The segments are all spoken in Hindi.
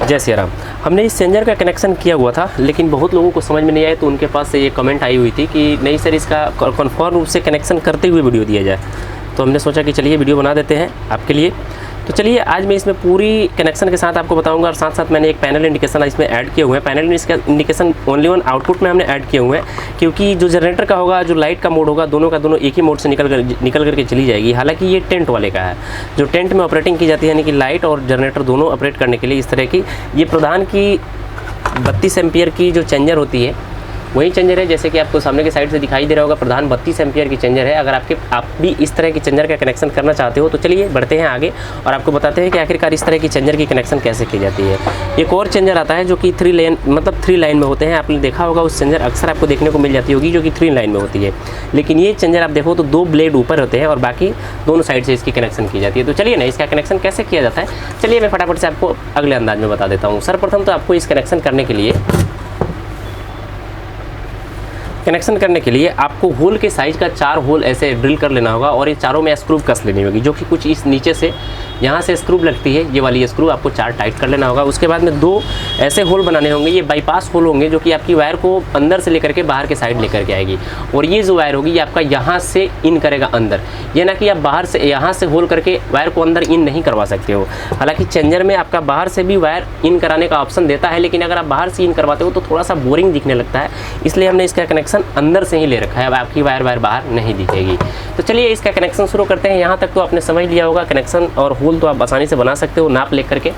जय श्री राम। हमने इस चेंजर का कनेक्शन किया हुआ था, लेकिन बहुत लोगों को समझ में नहीं आया, तो उनके पास से ये कमेंट आई हुई थी कि नहीं सर, इसका कन्फर्म रूप से कनेक्शन करते हुए वीडियो दिया जाए। तो हमने सोचा कि चलिए वीडियो बना देते हैं आपके लिए। तो चलिए आज मैं इसमें पूरी कनेक्शन के साथ आपको बताऊंगा, और साथ साथ मैंने एक पैनल इंडिकेशन इसमें ऐड किए हुए हैं। Panel indication only on output में हमने ऐड किए हुए हैं, क्योंकि जो जनरेटर का होगा, जो लाइट का मोड होगा, दोनों का दोनों एक ही मोड से निकल करके चली जाएगी। हालांकि ये टेंट वाले का है, जो टेंट में ऑपरेटिंग की जाती है, यानी कि लाइट और जनरेटर दोनों ऑपरेट करने के लिए इस तरह की ये प्रधान की 32 एम्पियर की जो चेंजर होती है वही चेंजर है। जैसे कि आपको सामने के साइड से दिखाई दे रहा होगा, प्रधान 32 एम्पियर की चेंजर है। अगर आप भी इस तरह की चेंजर का कनेक्शन करना चाहते हो तो चलिए बढ़ते हैं आगे और आपको बताते हैं कि आखिरकार इस तरह की चेंजर की कनेक्शन कैसे की जाती है। एक और चेंजर आता है जो कि 3 लाइन में होते हैं। आपने देखा होगा उस चेंजर अक्सर आपको देखने को मिल जाती होगी जो कि 3 लाइन में होती है, लेकिन ये चेंजर आप देखो तो 2 ब्लेड ऊपर होते हैं और बाकी दोनों साइड से इसकी कनेक्शन की जाती है। तो चलिए ना, इसका कनेक्शन कैसे किया जाता है, चलिए मैं फटाफट से आपको अगले अंदाज में बता देता हूँ। सर्वप्रथम तो आपको इस कनेक्शन करने के लिए आपको होल के साइज़ का 4 होल ऐसे ड्रिल कर लेना होगा, और ये चारों में स्क्रू कस लेनी होगी, जो कि कुछ इस नीचे से यहाँ से स्क्रू लगती है, ये वाली स्क्रू आपको 4 टाइट कर लेना होगा। उसके बाद में 2 ऐसे होल बनाने होंगे, ये बाईपास होल होंगे, जो कि आपकी वायर को अंदर से लेकर के बाहर के साइड लेकर के आएगी। और ये जो वायर होगी ये आपका यहाँ से इन करेगा अंदर, ये ना कि आप बाहर से यहाँ से होल करके वायर को अंदर इन नहीं करवा सकते हो। हालाँकि चेंजर में आपका बाहर से भी वायर इन कराने का ऑप्शन देता है, लेकिन अगर आप बाहर से इन करवाते हो तो थोड़ा सा बोरिंग दिखने लगता है, इसलिए हमने इसका कनेक्शन अंदर से ही ले रखा है। अब आपकी वायर बाहर नहीं दिखेगी। तो चलिए इसका कनेक्शन शुरू करते हैं। यहाँ तक तो आपने समझ लिया होगा, कनेक्शन और होल तो आप आसानी से बना सकते हो नाप लेकर के।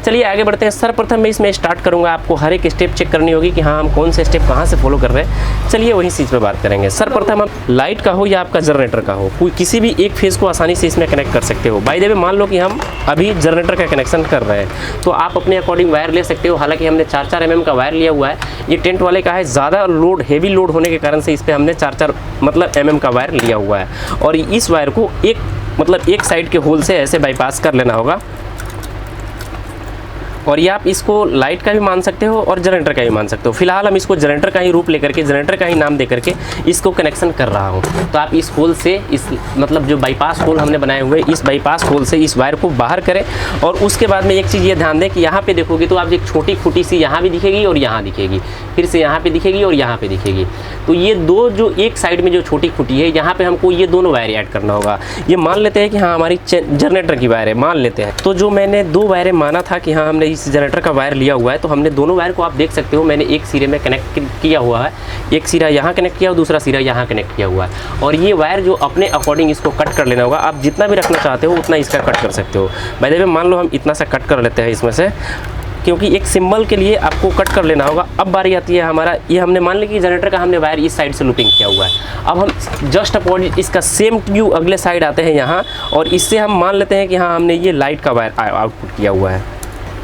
चलिए आगे बढ़ते हैं। सर्वप्रथम मैं इसमें स्टार्ट करूंगा, आपको हर एक स्टेप चेक करनी होगी कि हाँ हम कौन से स्टेप कहाँ से फॉलो कर रहे हैं। चलिए वही चीज़ पे बात करेंगे। सर्वप्रथम हम लाइट का हो या आपका जनरेटर का हो, कोई किसी भी एक फेज़ को आसानी से इसमें कनेक्ट कर सकते हो। बाय द वे मान लो कि हम अभी जनरेटर का कनेक्शन कर रहे हैं, तो आप अपने अकॉर्डिंग वायर ले सकते हो। हालांकि हमने 4-4 mm का वायर लिया हुआ है, ये टेंट वाले का है। ज़्यादा लोड, हेवी लोड होने के कारण से इस पर हमने 4-4 mm का वायर लिया हुआ है, और इस वायर को एक साइड के होल से ऐसे बाईपास कर लेना होगा। और ये आप इसको लाइट का भी मान सकते हो और जनरेटर का भी मान सकते हो। फिलहाल हम इसको जनरेटर का ही रूप लेकर के, जनरेटर का ही नाम दे करके इसको कनेक्शन कर रहा हूँ। तो आप इस होल से, इस जो बाईपास होल हमने बनाए हुए, इस बाईपास होल से इस वायर को बाहर करें। और उसके बाद में एक चीज़ ये ध्यान दें कि यहाँ पे देखोगे तो आप एक छोटी खूटी सी यहाँ भी दिखेगी और यहाँ दिखेगी, फिर से यहाँ पे दिखेगी और यहाँ पे दिखेगी। तो ये 2 जो एक साइड में जो छोटी खूटी है, यहाँ पे हमको ये दोनों वायर ऐड करना होगा। ये मान लेते हैं कि हाँ हमारी जनरेटर की वायर है, मान लेते हैं। तो जो मैंने 2 वायरें माना था कि हाँ हमने इस जनरेटर का वायर लिया हुआ है, तो हमने दोनों वायर को आप देख सकते हो, मैंने एक सिरे में कनेक्ट किया हुआ है, एक सिरा यहाँ कनेक्ट किया और दूसरा सिरा यहाँ कनेक्ट किया हुआ है। और ये वायर जो अपने अकॉर्डिंग इसको कट कर लेना होगा। आप जितना भी रखना चाहते हो उतना इसका कट कर सकते हो। बाय द वे मान लो हम इतना सा कट कर लेते हैं इसमें से, क्योंकि एक सिंबल के लिए आपको कट कर लेना होगा। अब बारी आती है हमारा, ये हमने मान लिया कि जनरेटर का हमने वायर इस साइड से लूपिंग किया हुआ है। अब हम जस्ट अपोजिट इसका सेम ट्यू अगले साइड आते हैं यहाँ, और इससे हम मान लेते हैं कि हाँ हमने ये लाइट का वायर आउटपुट किया हुआ है।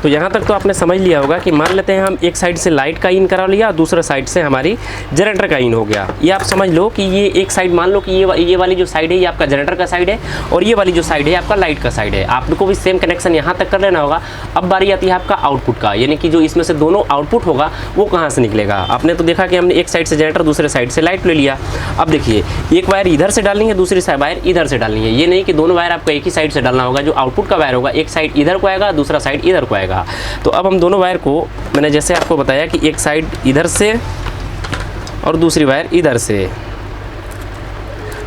तो यहाँ तक तो आपने समझ लिया होगा कि मान लेते हैं हम एक साइड से लाइट का इन करा लिया, दूसरे साइड से हमारी जनरेटर का इन हो गया। ये आप समझ लो कि ये एक साइड, मान लो कि ये वाली जो साइड है ये आपका जनरेटर का साइड है, और ये वाली जो साइड है आपका लाइट का साइड है। आपको भी सेम कनेक्शन यहाँ तक कर लेना होगा। अब बारी आती है आपका आउटपुट का, यानी कि जो इसमें से दोनों आउटपुट होगा वो कहाँ से निकलेगा। आपने तो देखा कि हमने एक साइड से जनरेटर, दूसरे साइड से लाइट ले लिया। अब देखिए, एक वायर इधर से डालनी है, दूसरी वायर इधर से डालनी है। ये नहीं कि दोनों वायर आपको एक ही साइड से डालना होगा। जो आउटपुट का वायर होगा एक साइड इधर को आएगा, दूसरा साइड इधर को आएगा। तो अब हम दोनों वायर को, मैंने जैसे आपको बताया कि एक साइड इधर से और दूसरी वायर इधर से,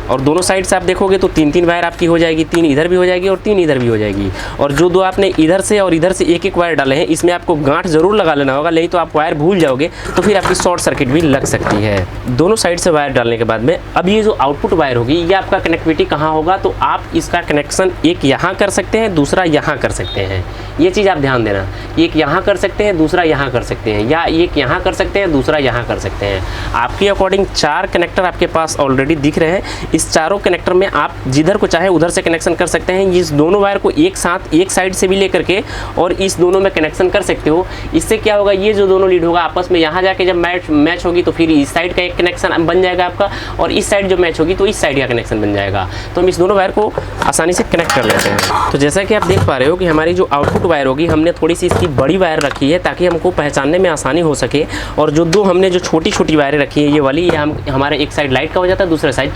और दोनों साइड से आप देखोगे तो 3-3 वायर आपकी हो जाएगी, 3 इधर भी हो जाएगी और 3 इधर भी हो जाएगी। और जो 2 आपने इधर से और इधर से एक वायर डाले हैं, इसमें आपको गांठ जरूर लगा लेना होगा, नहीं तो आप वायर भूल जाओगे तो फिर आपकी शॉर्ट सर्किट भी लग सकती है। दोनों साइड से वायर डालने के बाद में अब ये जो आउटपुट वायर होगी, ये आपका कनेक्टिविटी कहाँ होगा, तो आप इसका कनेक्शन एक यहाँ कर सकते हैं, दूसरा यहाँ कर सकते हैं। ये चीज़ आप ध्यान देना, एक यहाँ कर सकते हैं, दूसरा यहाँ कर सकते हैं, या एक यहाँ कर सकते हैं, दूसरा यहाँ कर सकते हैं। आपके अकॉर्डिंग 4 कनेक्टर आपके पास ऑलरेडी दिख रहे हैं। इस चारों कनेक्टर में आप जिधर को चाहे उधर से कनेक्शन कर सकते हैं। इस दोनों वायर को एक साथ एक साइड से भी लेकर के और इस दोनों में कनेक्शन कर सकते हो। इससे क्या होगा, ये जो दोनों लीड होगा आपस में यहाँ जाके जब मैच होगी तो फिर इस साइड का एक कनेक्शन बन जाएगा आपका, और इस साइड जो मैच होगी तो इस साइड का कनेक्शन बन जाएगा। तो हम इस दोनों वायर को आसानी से कनेक्ट कर लेते हैं। तो जैसा कि आप देख पा रहे हो कि हमारी जो आउटपुट वायर होगी, हमने थोड़ी सी इसकी बड़ी वायर रखी है ताकि हमको पहचानने में आसानी हो सके। और जो 2 हमने जो छोटी छोटी वायरें रखी है, ये वाली, ये हमारे एक साइड लाइट का हो जाता है, दूसरे साइड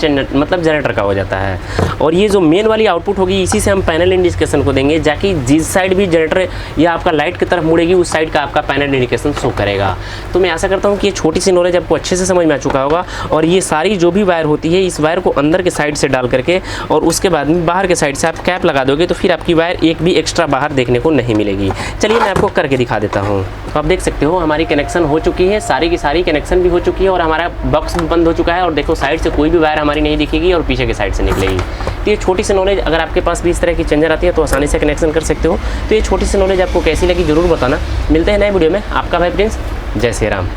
मतलब जनरेटर का हो जाता है। और ये जो मेन वाली आउटपुट होगी इसी से हम पैनल इंडिकेशन को देंगे, जाकि जिस साइड भी जनरेटर या आपका लाइट की तरफ मुड़ेगी उस साइड का आपका पैनल इंडिकेशन शो करेगा। तो मैं आशा करता हूँ कि ये छोटी सी नॉलेज आपको अच्छे से समझ में आ चुका होगा। और ये सारी जो भी वायर होती है इस वायर को अंदर के साइड से डाल करके और उसके बाद में बाहर के साइड से आप कैप लगा दोगे तो फिर आपकी वायर एक भी एक्स्ट्रा बाहर देखने को नहीं मिलेगी। चलिए मैं आपको करके दिखा देता हूँ। तो आप देख सकते हो हमारी कनेक्शन हो चुकी है, सारी की सारी कनेक्शन भी हो चुकी है और हमारा बॉक्स भी बंद हो चुका है। और देखो साइड से कोई भी वायर हमारी नहीं दिखेगी और पीछे के साइड से निकलेगी। तो ये छोटी सी नॉलेज अगर आपके पास भी इस तरह की चेंजर आती है तो आसानी से कनेक्शन कर सकते हो। तो ये छोटी सी नॉलेज आपको कैसी लगी जरूर बताना। मिलते हैं नए वीडियो में। आपका भाई प्रिंस, जय श्री राम।